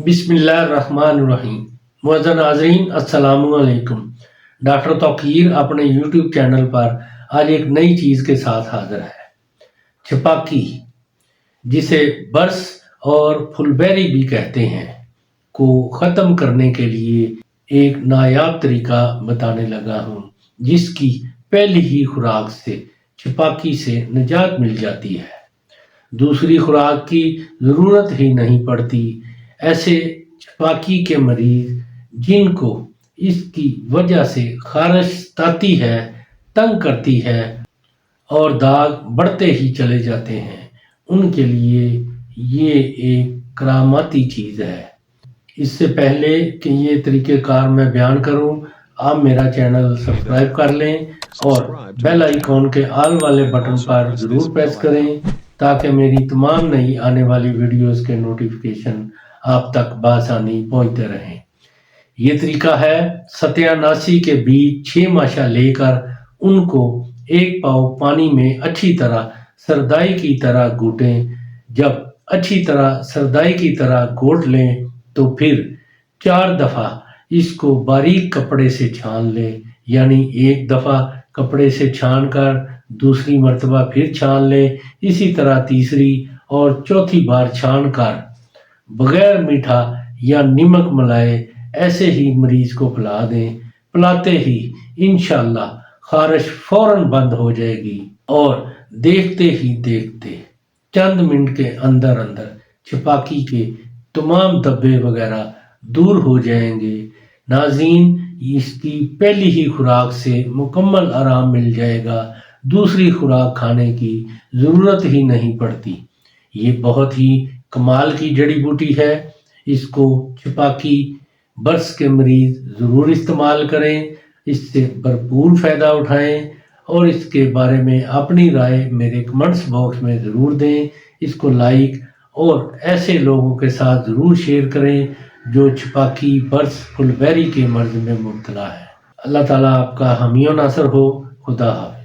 बिस्मिल्लाहिर्रहमानिर्रहीम। मुअज़्ज़ज़ नाज़रीन, अस्सलामु अलैकुम। डॉक्टर तौकीर अपने यूट्यूब चैनल पर आज एक नई चीज़ के साथ हाजिर है। छपाकी, जिसे बर्स और फुलबेरी भी कहते हैं, को ख़त्म करने के लिए एक नायाब तरीका बताने लगा हूँ, जिसकी पहली ही खुराक से छपाकी से निजात मिल जाती है। दूसरी खुराक की ज़रूरत ही नहीं पड़ती। ऐसे छपाकी के मरीज़ जिनको इसकी वजह से खारिश सताती है, तंग करती है और दाग बढ़ते ही चले जाते हैं, उनके लिए ये एक करामाती चीज़ है। इससे पहले कि ये तरीक़ेकार मैं बयान करूं, आप मेरा चैनल सब्सक्राइब कर लें और बेल आइकॉन के ऑल वाले बटन पर ज़रूर प्रेस करें, ताकि मेरी तमाम नई आने वाली वीडियोस के नोटिफिकेशन आप तक बआसानी पहुंचते रहें। ये तरीका है, सत्यानाशी के बीज 6 माशा लेकर उनको एक पाव पानी में अच्छी तरह सरदाई की तरह घोटें। जब अच्छी तरह सरदाई की तरह घोट लें तो फिर 4 दफ़ा इसको बारीक कपड़े से छान लें, यानी एक दफ़ा कपड़े से छान कर दूसरी मर्तबा फिर छान लें, इसी तरह तीसरी और चौथी बार छान कर बगैर मीठा या नमक मिलाए ऐसे ही मरीज को पिला दें। पिलाते ही इंशाअल्लाह खारिश फौरन बंद हो जाएगी और देखते ही देखते चंद मिनट के अंदर अंदर छपाकी के तमाम धब्बे वगैरह दूर हो जाएंगे। नाज़रीन, इसकी पहली ही खुराक से मुकम्मल आराम मिल जाएगा। दूसरी खुराक खाने की ज़रूरत ही नहीं पड़ती। ये बहुत ही कमाल की जड़ी बूटी है। इसको छपाकी बर्स के मरीज़ ज़रूर इस्तेमाल करें, इससे भरपूर फ़ायदा उठाएं और इसके बारे में अपनी राय मेरे कमेंट्स बॉक्स में ज़रूर दें। इसको लाइक और ऐसे लोगों के साथ ज़रूर शेयर करें जो छपाकी, बर्स, फुलबेरी के मर्ज़ में मुब्तला है। अल्लाह ताला आपका हामी और नासर हो। खुदा हाफ़िज़।